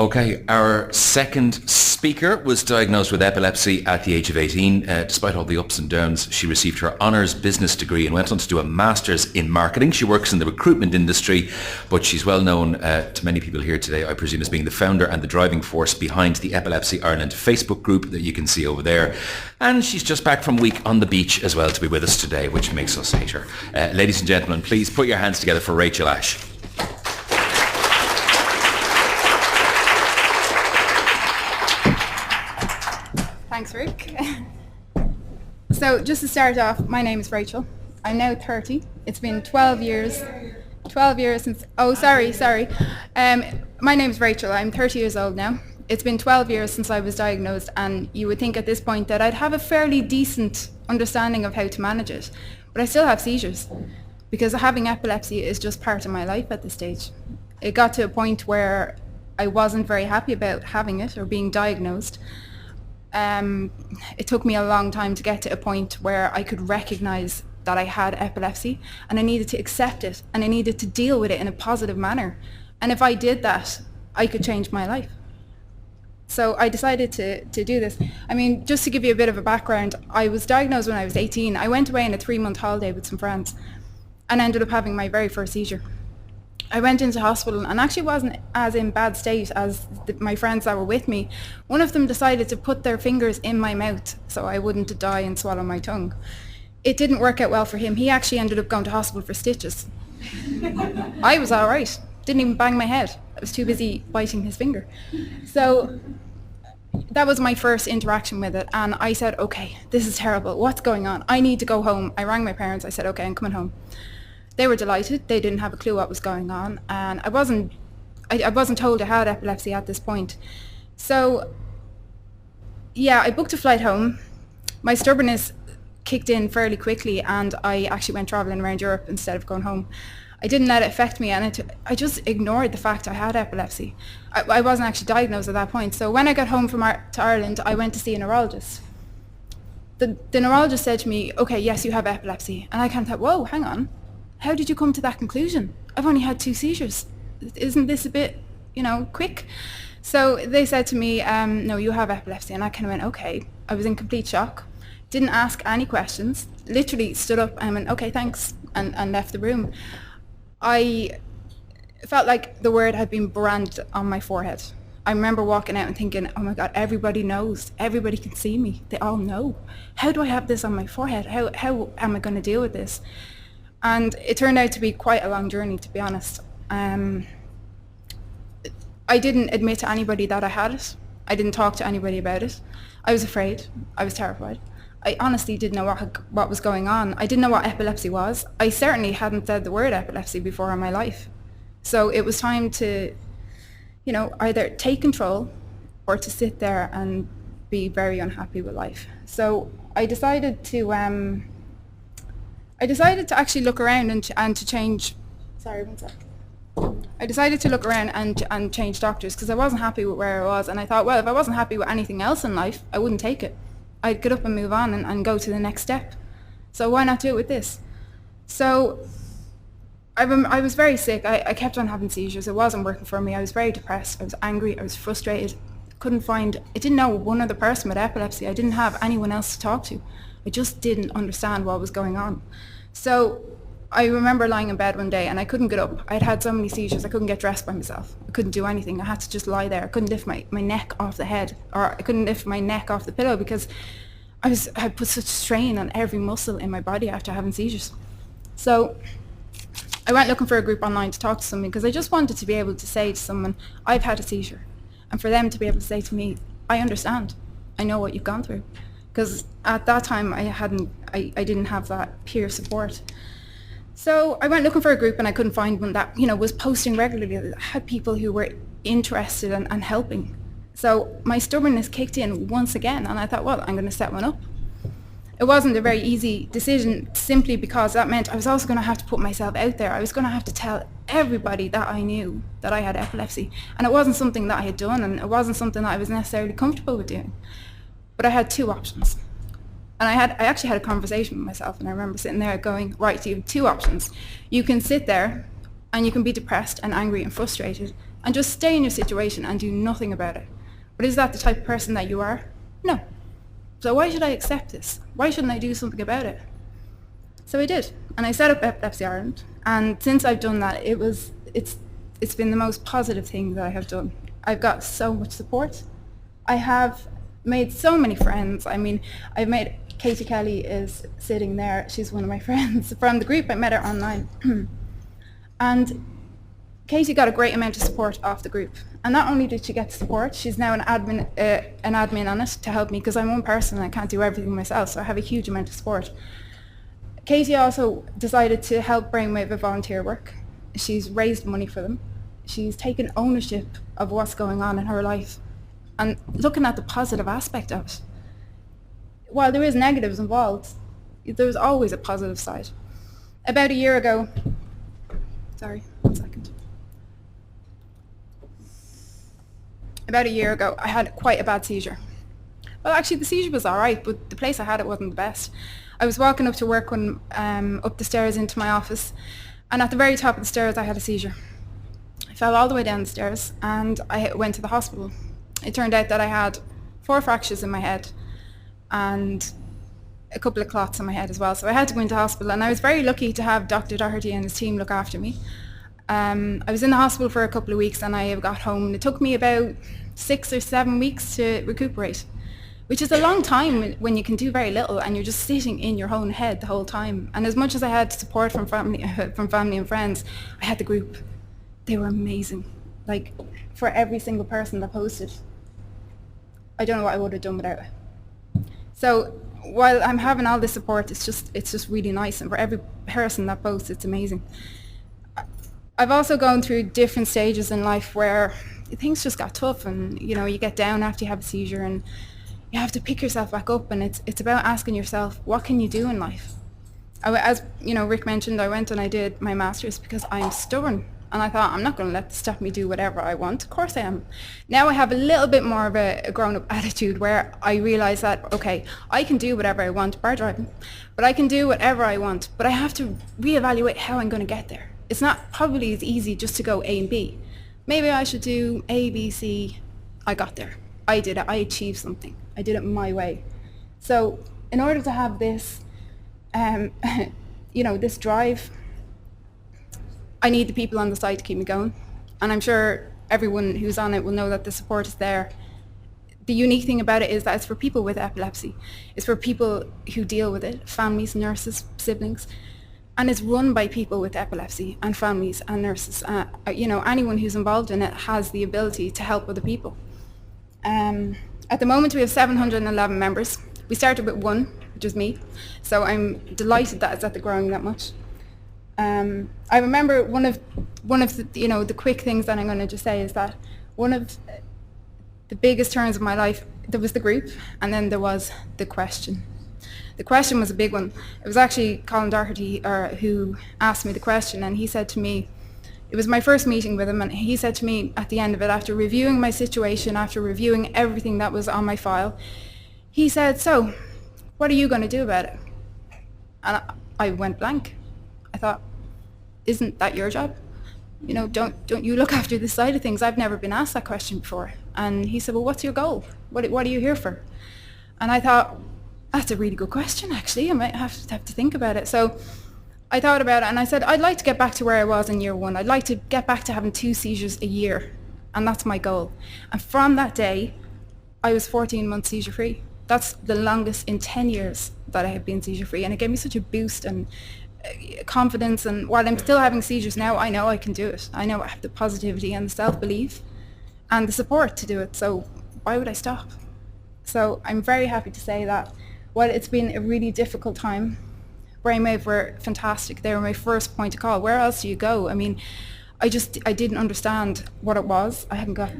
Okay, our second speaker was diagnosed with epilepsy at the age of 18. Despite all the ups and downs, she received her honours business degree and went on to do a master's in marketing. She works in the recruitment industry, but she's well known to many people here today, I presume, as being the founder and the driving force behind the Epilepsy Ireland Facebook group that you can see over there. And she's just back from a week on the beach as well to be with us today, which makes us hate her. Ladies and gentlemen, please put your hands together for Rachel Ashe. Thanks, Rick. So just to start off, my name is Rachel. I'm now 30. It's been 12 years since, my name is Rachel. I'm 30 years old now. It's been 12 years since I was diagnosed, and you would think at this point that I'd have a fairly decent understanding of how to manage it. But I still have seizures because having epilepsy is just part of my life at this stage. It got to a point where I wasn't very happy about having it or being diagnosed. It took me a long time to get to a point where I could recognize that I had epilepsy, and I needed to accept it, and I needed to deal with it in a positive manner. And if I did that, I could change my life. So I decided to do this. I mean, just to give you a bit of a background, I was diagnosed when I was 18. I went away on a 3-month holiday with some friends and ended up having my very first seizure. I went into hospital and actually wasn't as in bad state as my friends that were with me. One of them decided to put their fingers in my mouth so I wouldn't die and swallow my tongue. It didn't work out well for him. He actually ended up going to hospital for stitches. I was all right. Didn't even bang my head. I was too busy biting his finger. So that was my first interaction with it. And I said, okay, this is terrible. What's going on? I need to go home. I rang my parents. I said, okay, I'm coming home. They were delighted. They didn't have a clue what was going on, and I wasn't told I had epilepsy at this point. So, yeah, I booked a flight home. My stubbornness kicked in fairly quickly, and I actually went travelling around Europe instead of going home. I didn't let it affect me, and I just ignored the fact I had epilepsy. I wasn't actually diagnosed at that point. So when I got home to Ireland, I went to see a neurologist. The neurologist said to me, okay, yes, you have epilepsy. And I kind of thought, whoa, hang on. How did you come to that conclusion? I've only had 2 seizures. Isn't this a bit, quick? So they said to me, no, you have epilepsy. And I kind of went, okay. I was in complete shock. Didn't ask any questions. Literally stood up and went, okay, thanks, and left the room. I felt like the word had been branded on my forehead. I remember walking out and thinking, oh my God, everybody knows. Everybody can see me. They all know. How do I have this on my forehead? How am I going to deal with this? And it turned out to be quite a long journey, to be honest. I didn't admit to anybody that I had it. I didn't talk to anybody about it. I was afraid. I was terrified. I honestly didn't know what was going on. I didn't know what epilepsy was. I certainly hadn't said the word epilepsy before in my life. So it was time to, either take control or to sit there and be very unhappy with life. So I decided to actually look around and to change. Sorry, one sec. I decided to look around and change doctors because I wasn't happy with where I was, and I thought, well, if I wasn't happy with anything else in life, I wouldn't take it. I'd get up and move on and go to the next step. So why not do it with this? So I was very sick. I kept on having seizures. It wasn't working for me. I was very depressed. I was angry. I was frustrated. I didn't know one other person with epilepsy. I didn't have anyone else to talk to. I just didn't understand what was going on. So I remember lying in bed one day and I couldn't get up. I'd had so many seizures, I couldn't get dressed by myself. I couldn't do anything. I had to just lie there. I couldn't lift my neck off the head, or I couldn't lift my neck off the pillow because I put such strain on every muscle in my body after having seizures. So I went looking for a group online to talk to someone because I just wanted to be able to say to someone, I've had a seizure. And for them to be able to say to me, I understand. I know what you've gone through. Because at that time I didn't have that peer support. So I went looking for a group and I couldn't find one that was posting regularly, that had people who were interested and helping. So my stubbornness kicked in once again, and I thought, well, I'm going to set one up. It wasn't a very easy decision simply because that meant I was also going to have to put myself out there. I was going to have to tell everybody that I knew that I had epilepsy, and it wasn't something that I had done, and it wasn't something that I was necessarily comfortable with doing. But I had 2 options. And I actually had a conversation with myself, and I remember sitting there going, right, so you have 2 options. You can sit there and you can be depressed and angry and frustrated and just stay in your situation and do nothing about it. But is that the type of person that you are? No. So why should I accept this? Why shouldn't I do something about it? So I did, and I set up Epilepsy Ireland, and since I've done that, it's been the most positive thing that I have done. I've got so much support. I have made so many friends. I mean, I've made, Katie Kelly is sitting there. She's one of my friends from the group. I met her online. And Katie got a great amount of support off the group. And not only did she get support, she's now an admin on it to help me, because I'm one person and I can't do everything myself, so I have a huge amount of support. Katie also decided to help Brainwave with volunteer work. She's raised money for them. She's taken ownership of what's going on in her life and looking at the positive aspect of it. While there is negatives involved, there's always a positive side. About a year ago, I had quite a bad seizure. Well, actually, the seizure was all right, but the place I had it wasn't the best. I was walking up to work when up the stairs into my office, and at the very top of the stairs, I had a seizure. I fell all the way down the stairs, and I went to the hospital. It turned out that I had 4 fractures in my head and a couple of clots in my head as well. So I had to go into hospital, and I was very lucky to have Dr. Doherty and his team look after me. I was in the hospital for a couple of weeks, and I got home, and it took me about 6 or 7 weeks to recuperate, which is a long time when you can do very little and you're just sitting in your own head the whole time. And as much as I had support from family and friends, I had the group. They were amazing. Like, for every single person that posted, I don't know what I would have done without it. So while I'm having all this support, it's just really nice, and for every person that posts, it's amazing. I've also gone through different stages in life where things just got tough, and you get down after you have a seizure, and you have to pick yourself back up, and it's about asking yourself, what can you do in life? As Rick mentioned, I went and I did my master's because I'm stubborn, and I thought, I'm not going to let this stop me do whatever I want. Of course I am. Now I have a little bit more of a grown-up attitude where I realise that, okay, I can do whatever I want, bar driving, but I can do whatever I want, but I have to reevaluate how I'm going to get there. It's not probably as easy just to go A and B. Maybe I should do A, B, C. I got there. I did it. I achieved something. I did it my way. So in order to have this, this drive, I need the people on the site to keep me going. And I'm sure everyone who's on it will know that the support is there. The unique thing about it is that it's for people with epilepsy. It's for people who deal with it, families, nurses, siblings. And it's run by people with epilepsy and families and nurses. Anyone who's involved in it has the ability to help other people. At the moment, we have 711 members. We started with 1, which is me. So I'm delighted that it's growing that much. I remember one of the quick things that I'm going to just say is that one of the biggest turns of my life, there was the group, and then there was the question. The question was a big one. It was actually Colin Doherty who asked me the question, and he said to me, it was my first meeting with him, and he said to me at the end of it, after reviewing my situation, after reviewing everything that was on my file, he said, so, what are you going to do about it? And I went blank. I thought, isn't that your job? Don't you look after this side of things? I've never been asked that question before. And he said, well, what's your goal? What are you here for? And I thought, that's a really good question, actually. I might have to think about it. So I thought about it, and I said, I'd like to get back to where I was in year 1. I'd like to get back to having 2 seizures a year, and that's my goal. And from that day, I was 14 months seizure-free. That's the longest in 10 years that I have been seizure-free, and it gave me such a boost and confidence. And while I'm still having seizures now, I know I can do it. I know I have the positivity and the self-belief and the support to do it, so why would I stop? So I'm very happy to say that while it's been a really difficult time, Brainwave were fantastic. They were my first point of call. Where else do you go? I mean, I didn't understand what it was. I hadn't got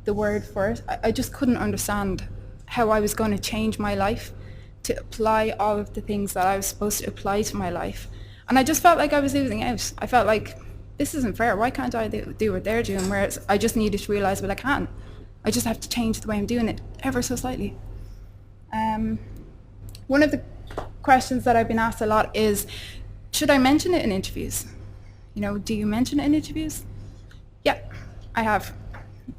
the word for it. I just couldn't understand how I was going to change my life to apply all of the things that I was supposed to apply to my life. And I just felt like I was losing out. I felt like, this isn't fair. Why can't I do what they're doing? Whereas I just needed to realise, well, I can. I just have to change the way I'm doing it ever so slightly. One of the questions that I've been asked a lot is, should I mention it in interviews? Do you mention it in interviews? Yeah, I have.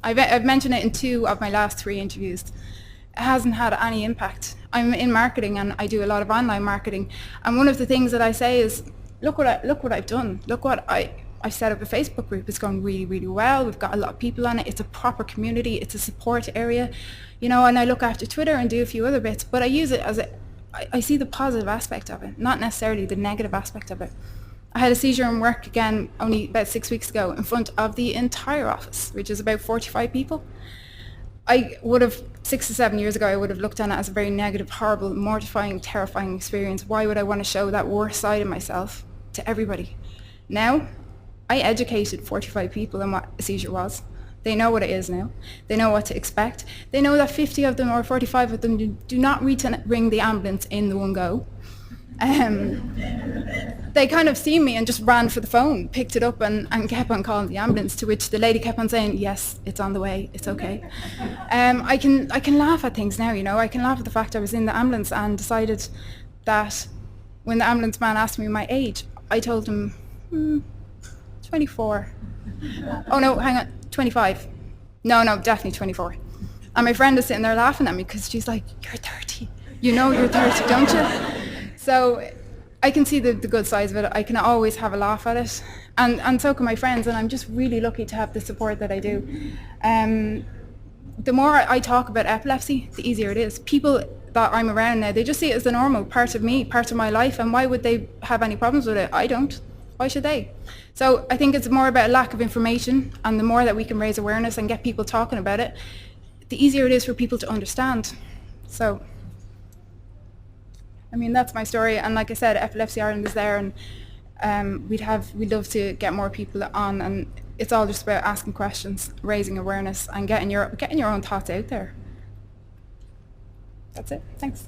I've mentioned it in 2 of my last 3 interviews. It hasn't had any impact. I'm in marketing and I do a lot of online marketing. And one of the things that I say is, look what I've done. Look what I set up a Facebook group. It's going really, really well. We've got a lot of people on it. It's a proper community. It's a support area, and I look after Twitter and do a few other bits, but I use it as I see the positive aspect of it, not necessarily the negative aspect of it. I had a seizure in work again only about 6 weeks ago in front of the entire office, which is about 45 people. I would have, 6 to 7 years ago, I would have looked on it as a very negative, horrible, mortifying, terrifying experience. Why would I want to show that worst side of myself to everybody? Now, I educated 45 people on what a seizure was. They know what it is now. They know what to expect. They know that 50 of them or 45 of them do not ring the ambulance in the one go. They kind of see me and just ran for the phone, picked it up and kept on calling the ambulance, to which the lady kept on saying, yes, it's on the way, it's okay. I can laugh at things now, I can laugh at the fact I was in the ambulance and decided that when the ambulance man asked me my age, I told him, 24. Oh no, hang on, 25. No, definitely 24. And my friend is sitting there laughing at me because she's like, you're 30. You're 30, don't you? So I can see the good sides of it. I can always have a laugh at it. And so can my friends, and I'm just really lucky to have the support that I do. The more I talk about epilepsy, the easier it is. People that I'm around now, they just see it as a normal part of me, part of my life, and why would they have any problems with it? I don't. Why should they? So I think it's more about a lack of information, and the more that we can raise awareness and get people talking about it, the easier it is for people to understand. So, that's my story. And like I said, Epilepsy Ireland is there, and we'd love to get more people on, and it's all just about asking questions, raising awareness, and getting your own thoughts out there. That's it. Thanks.